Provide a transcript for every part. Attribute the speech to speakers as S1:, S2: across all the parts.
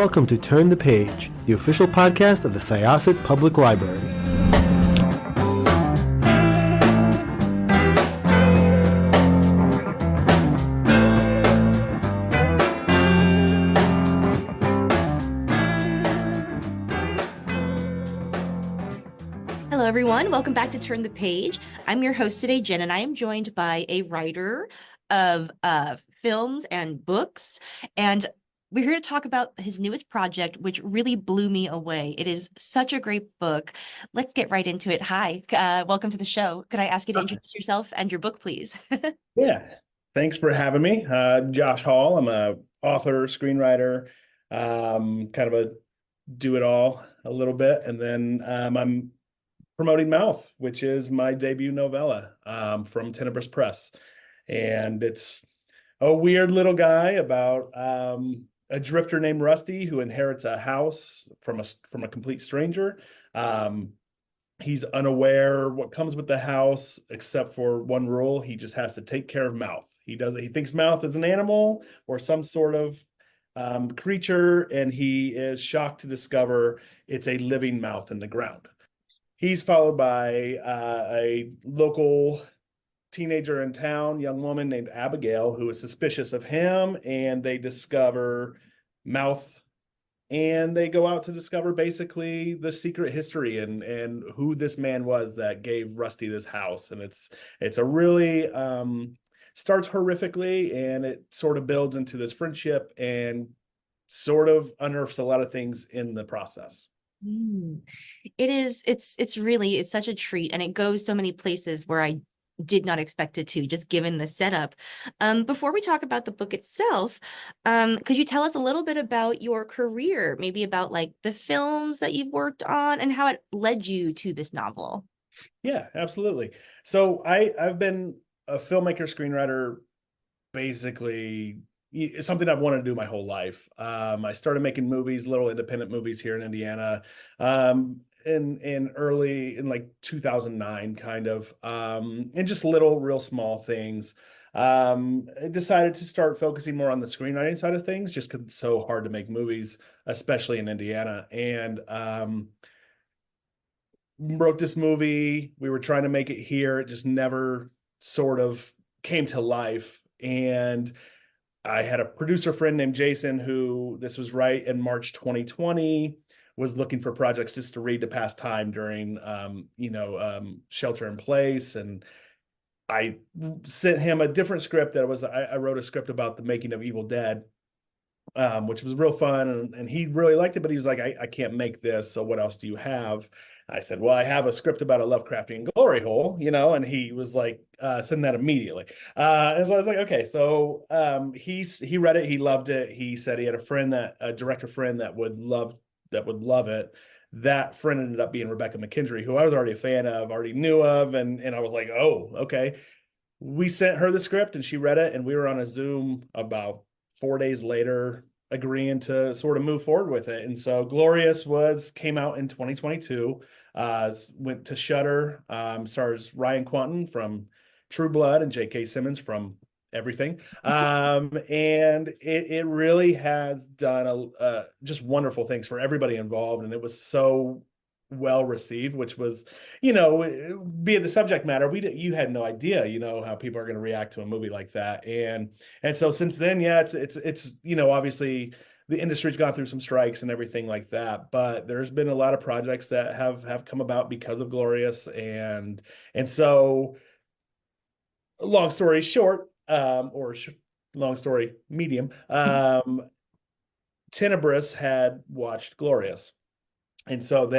S1: welcome to Turn the Page, the official podcast of the Syosset Public Library.
S2: Hello, everyone. Welcome back to Turn the Page. I'm your host today, Jen, and I am joined by a writer of films and books. And we're here to talk about his newest project, which really blew me away. It is such a great book. Let's get right into it. Hi, welcome to the show. Could I ask you to introduce yourself and your book, please?
S3: Yeah, thanks for having me. Josh Hall. I'm a author, screenwriter, kind of a do-it-all a little bit. And then I'm promoting Mouth, which is my debut novella from Tenebris Press. And it's a weird little guy about a drifter named Rusty who inherits a house from a complete stranger. He's unaware what comes with the house, except for one rule: he just has to take care of Mouth. He thinks Mouth is an animal or some sort of creature, and he is shocked to discover it's a living mouth in the ground. He's followed by a local teenager in town, young woman named Abigail, who is suspicious of him, and they discover Mouth, and they go out to discover basically the secret history and who this man was that gave Rusty this house. And it's a really starts horrifically, and it sort of builds into this friendship and sort of unearths a lot of things in the process.
S2: It's such a treat, and it goes so many places where I did not expect it to, just given the setup. Before we talk about the book itself, could you tell us a little bit about your career, maybe about like the films that you've worked on and how it led you to this novel?
S3: Yeah, absolutely. So I've been a filmmaker, screenwriter, basically. It's something I've wanted to do my whole life. I started making movies, little independent movies here in Indiana, in like 2009, kind of, and just little, real small things. I decided to start focusing more on the screenwriting side of things, just because it's so hard to make movies, especially in Indiana. And wrote this movie. We were trying to make it here. It just never sort of came to life. And I had a producer friend named Jason, who, this was right in March 2020, was looking for projects just to read to pass time during, shelter in place. And I sent him a different script I wrote a script about the making of Evil Dead, which was real fun. And he really liked it, but he was like, I can't make this. So what else do you have? I said, well, I have a script about a Lovecraftian glory hole, and he was like, send that immediately. And so I was like, okay. So he read it. He loved it. He said he had a director friend that would love it. That friend ended up being Rebecca McKendry, who I was already a fan of, already knew of. And I was like, oh, okay. We sent her the script and she read it. And we were on a Zoom about 4 days later, agreeing to sort of move forward with it. And so Glorious came out in 2022, went to Shudder, stars Ryan Quanten from True Blood and J.K. Simmons from everything. And it really has done just wonderful things for everybody involved. And it was so well received, which was, be it the subject matter, you had no idea, how people are going to react to a movie like that. And so since then, yeah, it's obviously the industry's gone through some strikes and everything like that, but there's been a lot of projects that have come about because of Glorious. And so long story short, long story medium, Tenebris had watched Glorious. And so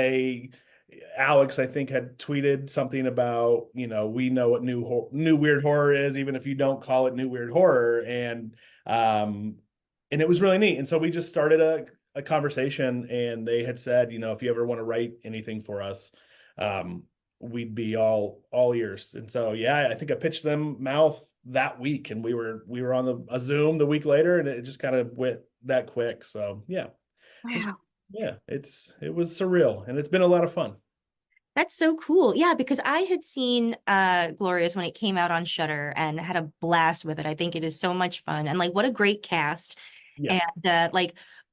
S3: Alex, I think, had tweeted something about, we know what new weird horror is, even if you don't call it new weird horror. And it was really neat. And so we just started a conversation, and they had said, if you ever want to write anything for us, we'd be all ears. And so, yeah, I think I pitched them Mouth that week, and we were on a Zoom the week later, and it just kind of went that quick. So, yeah.
S2: Wow.
S3: Yeah, it was surreal, and it's been a lot of fun.
S2: That's so cool. Yeah, because I had seen Glorious when it came out on Shudder and had a blast with it. I think it is so much fun. And like, what a great cast.
S3: Yeah.
S2: And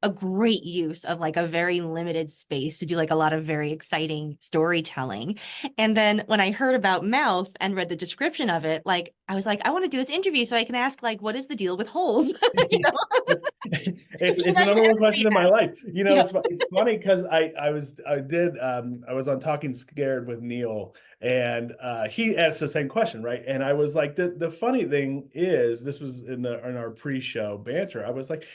S2: a great use of like a very limited space to do like a lot of very exciting storytelling. And then when I heard about Mouth and read the description of it, like I was like, I want to do this interview so I can ask like, what is the deal with holes? You know,
S3: It's
S2: because
S3: it's the
S2: that's
S3: number
S2: what
S3: one question
S2: everybody
S3: in my
S2: asks.
S3: life. You know,
S2: Yeah.
S3: it's funny because I was on Talking Scared with Neil, and he asked the same question, right? And I was like, the funny thing is, this was in our pre-show banter. I was like,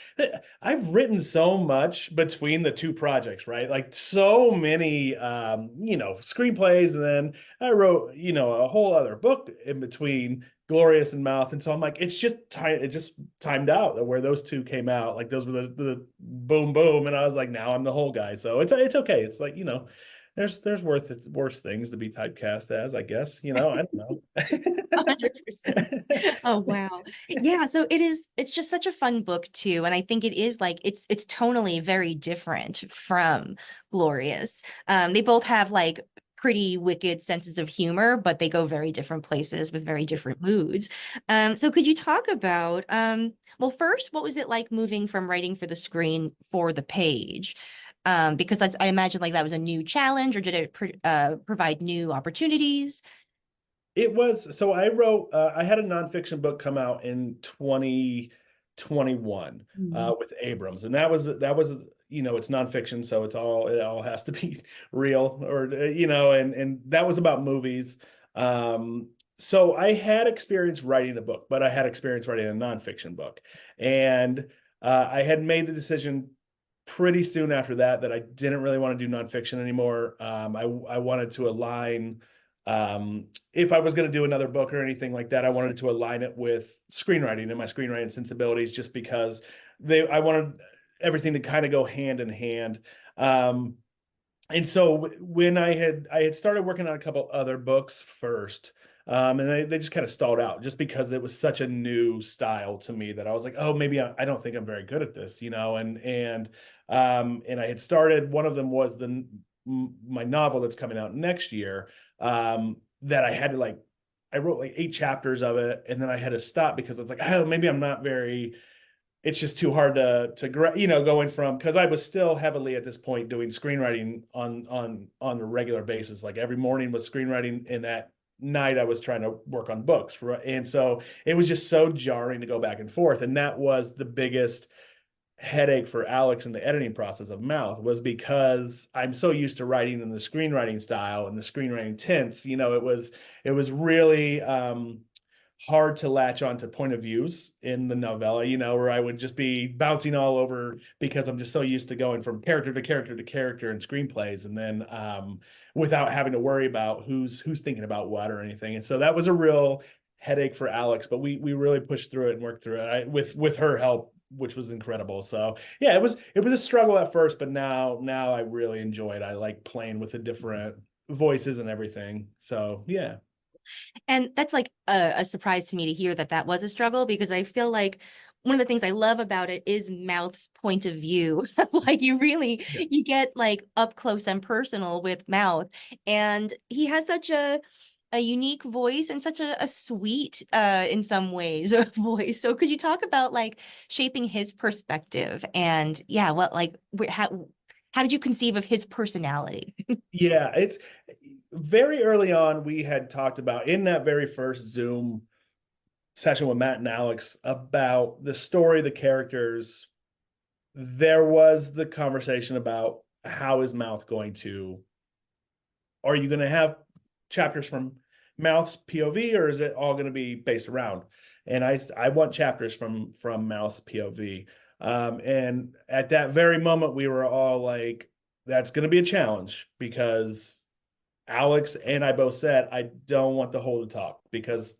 S3: I've written so much between the two projects, right? Like so many screenplays, and then I wrote, a whole other book in between Glorious and Mouth. And so I'm like, it's just time. It just timed out where those two came out. Like those were the boom, boom. And I was like, now I'm the whole guy. So it's okay. It's like, there's worse things to be typecast as, I guess, I don't know.
S2: 100%. Oh wow. Yeah, so it's just such a fun book too. And I think it is like it's tonally very different from Glorious. They both have like pretty wicked senses of humor, but they go very different places with very different moods. So could you talk about well, first, what was it like moving from writing for the screen for the page? Because I imagine like that was a new challenge, or did it provide new opportunities?
S3: It was, so I had a nonfiction book come out in 2021
S2: Mhm.
S3: with Abrams, and that was it's nonfiction, so it all has to be real, or and that was about movies. So I had experience writing a book, but I had experience writing a nonfiction book, and I had made the decision pretty soon after that I didn't really want to do nonfiction anymore. I wanted to align, if I was going to do another book or anything like that, I wanted to align it with screenwriting and my screenwriting sensibilities, just because I wanted everything to kind of go hand in hand. Um, and so when I had started working on a couple other books first, and they just kind of stalled out just because it was such a new style to me that I was like, oh, maybe I don't think I'm very good at this, and I had started, one of them was my novel that's coming out next year, that I had to like, I wrote like 8 chapters of it, and then I had to stop because it's like, oh, maybe I'm not very, it's just too hard going from, because I was still heavily at this point doing screenwriting on a regular basis. Like every morning was screenwriting, and at night I was trying to work on books, right? And so it was just so jarring to go back and forth, and that was the biggest headache for Alex in the editing process of Mouth, was because I'm so used to writing in the screenwriting style and the screenwriting tense. It was really hard to latch on to point of views in the novella, where I would just be bouncing all over because I'm just so used to going from character to character to character in screenplays, and then without having to worry about who's thinking about what or anything. And so that was a real headache for Alex, but we really pushed through it and worked through it, with her help, which was incredible. So yeah, it was a struggle at first, but now I really enjoy it. I like playing with the different voices and everything. So yeah.
S2: And that's like a surprise to me to hear that that was a struggle, because I feel like one of the things I love about it is Mouth's point of view. Like
S3: Yeah.
S2: you get like up close and personal with Mouth, and he has such a unique voice and such a sweet in some ways voice. So could you talk about like shaping his perspective, and yeah, what like how did you conceive of his personality?
S3: Yeah, it's very early on. We had talked about, in that very first Zoom session with Matt and Alex, about the story, the characters. There was the conversation about, how is Mouth going to, are you going to have chapters from Mouth's POV, or is it all going to be based around? And I want chapters from Mouth's POV. And at that very moment, we were all like, that's going to be a challenge, because Alex and I both said, I don't want the whole to talk, because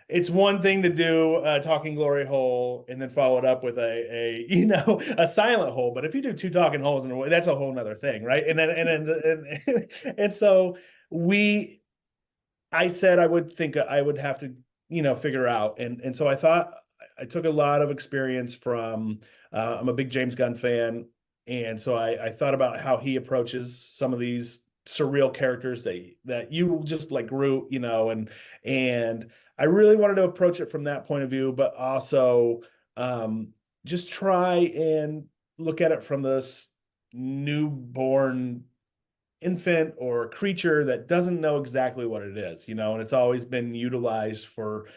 S3: it's one thing to do a talking glory hole and then follow it up with a silent hole, but if you do two talking holes in a way, that's a whole nother thing, right? And so we I said I would have to figure out, and so I thought, I took a lot of experience from, I'm a big James Gunn fan, and so I thought about how he approaches some of these surreal characters that you just like Groot, and I really wanted to approach it from that point of view, but also, just try and look at it from this newborn infant or creature that doesn't know exactly what it is, and it's always been utilized for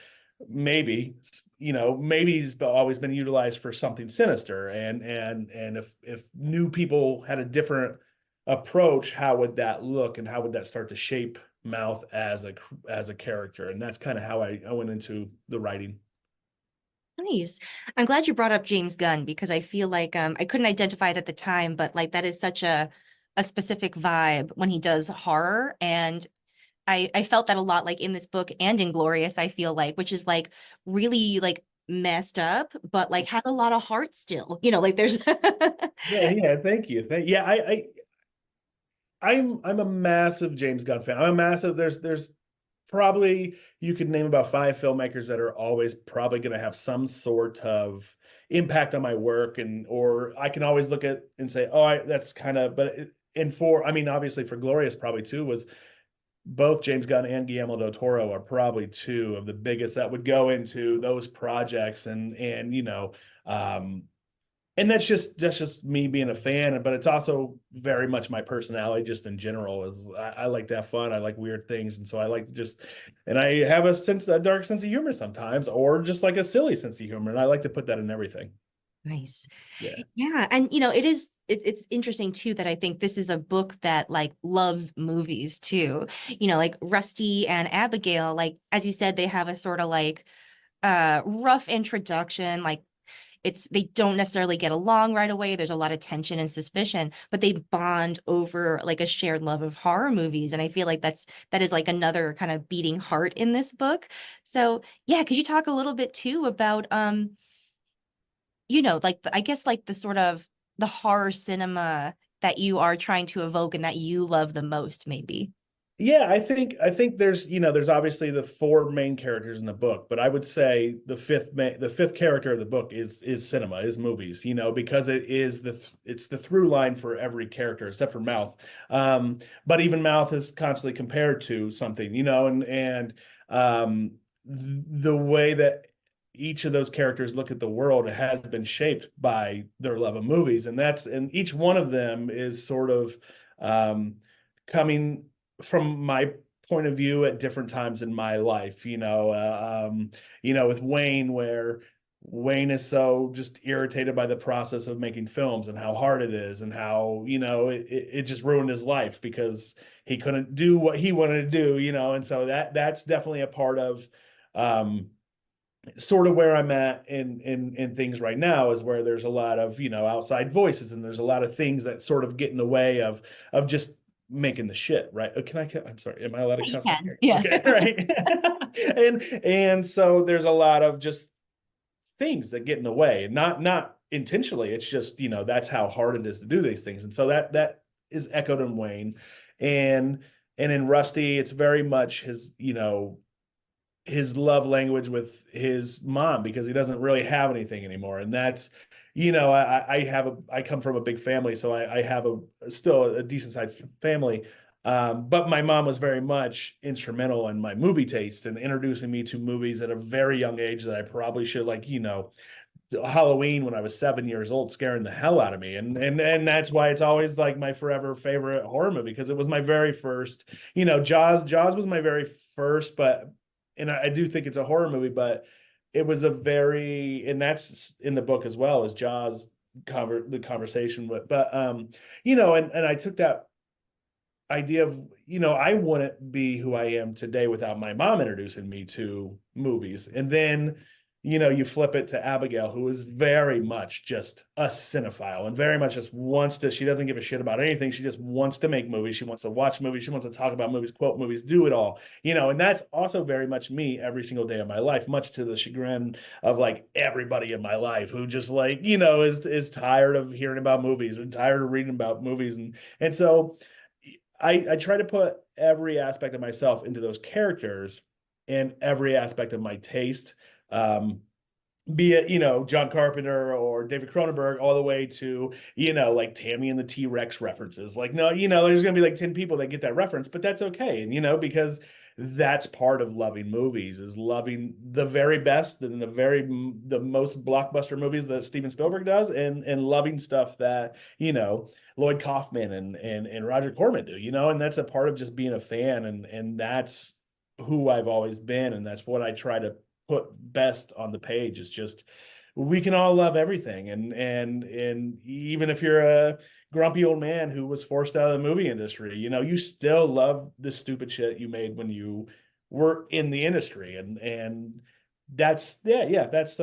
S3: maybe, maybe it's always been utilized for something sinister. And if new people had a different approach, how would that look, and how would that start to shape Mouth as a character? And that's kind of how I went into the writing.
S2: Nice. I'm glad you brought up James Gunn because I feel like I couldn't identify it at the time, but like that is such a specific vibe when he does horror. And I felt that a lot like in this book and in Glorious, I feel like, which is like really like messed up, but like has a lot of heart still. Like there's
S3: Yeah, thank you. Yeah, I'm a massive James Gunn fan. I'm a massive. There's probably, you could name about 5 filmmakers that are always probably going to have some sort of impact on my work, or I can always look at and say, oh, that's kind of. I mean, obviously for Glorious probably too was both James Gunn and Guillermo del Toro are probably two of the biggest that would go into those projects, and that's just me being a fan, but it's also very much my personality just in general. Is I like to have fun. I like weird things. And so I like to and I have a dark sense of humor sometimes, or just like a silly sense of humor. And I like to put that in everything.
S2: nice.
S3: Yeah.
S2: Yeah. And it's interesting too that I think this is a book that like loves movies too. Like Rusty and Abigail, like as you said, they have a sort of like rough introduction, like they don't necessarily get along right away. There's a lot of tension and suspicion, but they bond over like a shared love of horror movies. And I feel like that is like another kind of beating heart in this book. So yeah, could you talk a little bit too about like I guess like the sort of the horror cinema that you are trying to evoke and that you love the most, maybe?
S3: Yeah, I think there's obviously the 4 main characters in the book, but I would say the fifth character of the book is cinema, is movies, because it's the through line for every character except for Mouth. But even Mouth is constantly compared to something, and the way that each of those characters look at the world has been shaped by their love of movies, and each one of them is sort of um coming from my point of view at different times in my life, with Wayne, where Wayne is so just irritated by the process of making films and how hard it is, and how, it just ruined his life because he couldn't do what he wanted to do, and so that's definitely a part of um sort of where I'm at in things right now, is where there's a lot of, outside voices, and there's a lot of things that sort of get in the way of just making the shit, right? I'm sorry, am I allowed to
S2: You
S3: cuss on
S2: can,
S3: here?
S2: yeah.
S3: Okay, right. And so there's a lot of just things that get in the way, and not intentionally. It's just, that's how hard it is to do these things. And so that is echoed in Wayne. And in Rusty, it's very much his love language with his mom, because he doesn't really have anything anymore. And that's, I come from a big family, so I have still a decent sized family. But my mom was very much instrumental in my movie taste and introducing me to movies at a very young age that I probably should, like, Halloween when I was 7 years old, scaring the hell out of me. And that's why it's always like my forever favorite horror movie, because it was my very first, Jaws was my very first, and I do think it's a horror movie, but it was and that's in the book as well as Jaws, the conversation with, and I took that idea of, I wouldn't be who I am today without my mom introducing me to movies. And then, you flip it to Abigail, who is very much just a cinephile and very much just she doesn't give a shit about anything. She just wants to make movies. She wants to watch movies. She wants to talk about movies, quote movies, do it all, and that's also very much me every single day of my life, much to the chagrin of like everybody in my life who just like, is tired of hearing about movies and tired of reading about movies. And so I try to put every aspect of myself into those characters and every aspect of my taste, be it, John Carpenter or David Cronenberg, all the way to, like Tammy and the T-Rex references. Like, no, there's going to be like 10 people that get that reference, but that's okay. And, because that's part of loving movies, is loving the very best and the most blockbuster movies that Steven Spielberg does, and loving stuff that, Lloyd Kaufman and Roger Corman do, and that's a part of just being a fan, and that's who I've always been, and that's what I try to put best on the page, is just we can all love everything, and even if you're a grumpy old man who was forced out of the movie industry, you still love the stupid shit you made when you were in the industry, and that's that's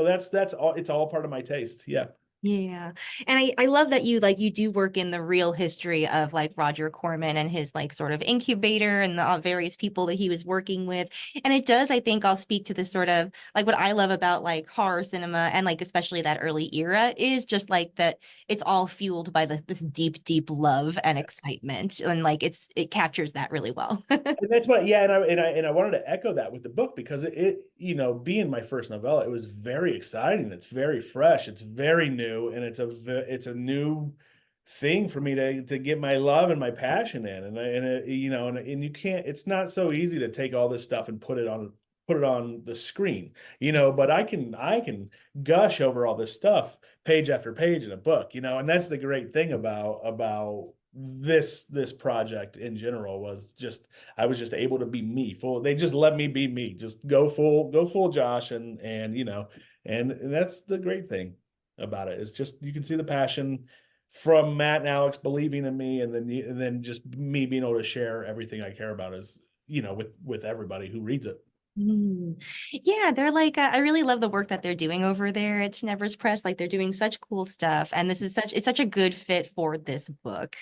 S3: all, it's all part of my taste. Yeah.
S2: Yeah. And I love that you do work in the real history of like Roger Corman and his like sort of incubator and the various people that he was working with. And it does, I think I'll speak to this sort of like what I love about like horror cinema and like especially that early era is just like that it's all fueled by this deep, deep love and excitement. And like it captures that really well.
S3: And that's what, yeah, and I wanted to echo that with the book, because being my first novella, it was very exciting. It's very fresh. It's very new, and it's a new thing for me to get my love and my passion in, and you can't. It's not so easy to take all this stuff and put it on the screen, but I can gush over all this stuff page after page in a book, and that's the great thing about this project in general, was just I was just able to be me full. They just let me be me, just go full Josh, and that's the great thing about it. It's just you can see the passion from Matt and Alex believing in me, and then just me being able to share everything I care about, is with everybody who reads it.
S2: Mm. Yeah, they're like I really love the work that they're doing over there at Nevers Press. Like they're doing such cool stuff, and it's such a good fit for this book.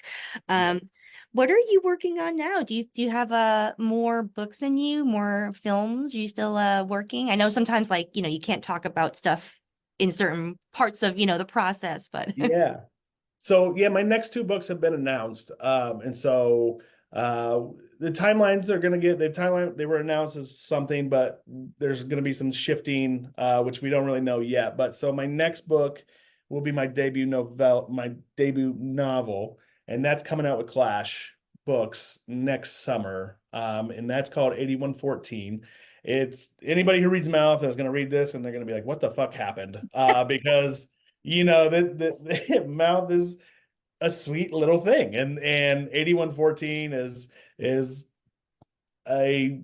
S3: Yeah.
S2: Um, what are you working on now? Do you have more books in you, more films? Are you still working? I know sometimes like you can't talk about stuff in certain parts of the process, but
S3: Yeah. So yeah, my next two books have been announced. And so uh the timelines are gonna get the timeline, they were announced as something, but there's gonna be some shifting, which we don't really know yet. But so my next book will be my debut novel, and that's coming out with Clash Books next summer. And that's called 8114. It's anybody who reads Mouth is gonna read this and they're gonna be like, what the fuck happened? Because the Mouth is a sweet little thing, and 8114 is a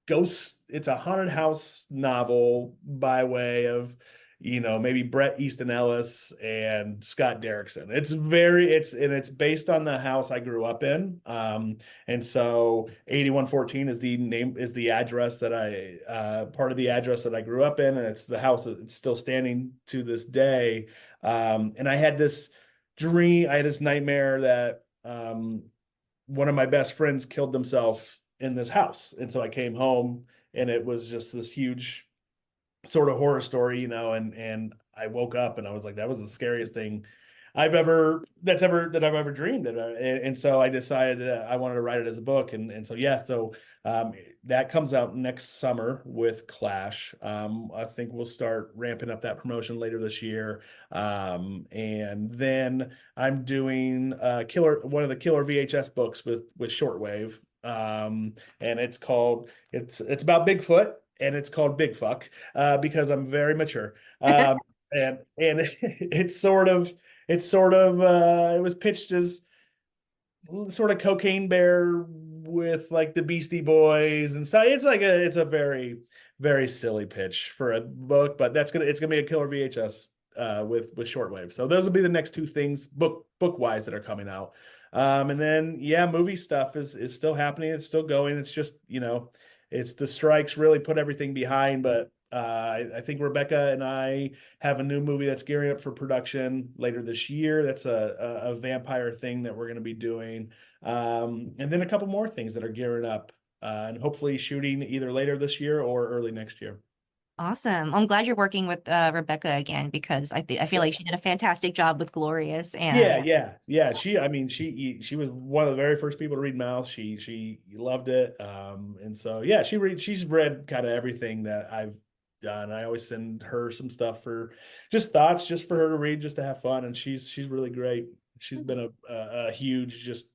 S3: ghost. It's a haunted house novel by way of maybe Bret Easton Ellis and Scott Derrickson. It's based on the house I grew up in, and so 8114 is the address that I part of the address that I grew up in, and it's the house that's still standing to this day. And I had this nightmare that one of my best friends killed themselves in this house. And so I came home, and it was just this huge sort of horror story, and I woke up and I was like, that was the scariest thing that I've ever dreamed. And so I decided that I wanted to write it as a book. And so, yeah, so that comes out next summer with Clash. I think we'll start ramping up that promotion later this year. And then I'm doing one of the killer VHS books with Shortwave. And it's about Bigfoot, and it's called Big Fuck, because I'm very mature. And it was pitched as sort of Cocaine Bear with like the Beastie Boys and stuff. It's a very, very silly pitch for a book, but it's gonna be a killer VHS with Shortwave. So those will be the next two things book wise that are coming out. And then yeah, movie stuff is still happening. It's still going. It's just it's the strikes really put everything behind, but I think Rebecca and I have a new movie that's gearing up for production later this year. That's a vampire thing that we're going to be doing, and then a couple more things that are gearing up, and hopefully shooting either later this year or early next year.
S2: awesome. I'm glad you're working with Rebecca again because I feel like she did a fantastic job with Glorious and
S3: Yeah. She was one of the very first people to read Mouth. She loved it. And so yeah, she's read kind of everything that I've done. I always send her some stuff for just thoughts, just for her to read, just to have fun. And she's really great. She's been a huge just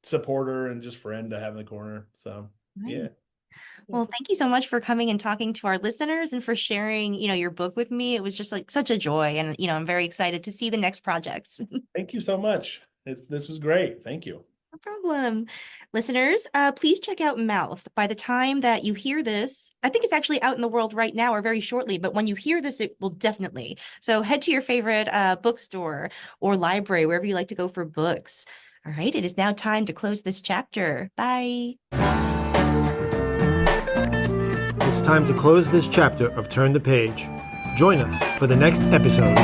S3: supporter and just friend to have in the corner. So
S2: Right.
S3: yeah.
S2: Well, thank you so much for coming and talking to our listeners and for sharing, your book with me. It was just like such a joy. And, I'm very excited to see the next projects.
S3: Thank you so much. This was great. Thank you.
S2: No problem. Listeners, please check out Mouth. By the time that you hear this, I think it's actually out in the world right now or very shortly, but when you hear this, it will definitely. So head to your favorite bookstore or library, wherever you like to go for books. All right, it is now time to close this chapter. Bye.
S1: It's time to close this chapter of Turn the Page. Join us for the next episode.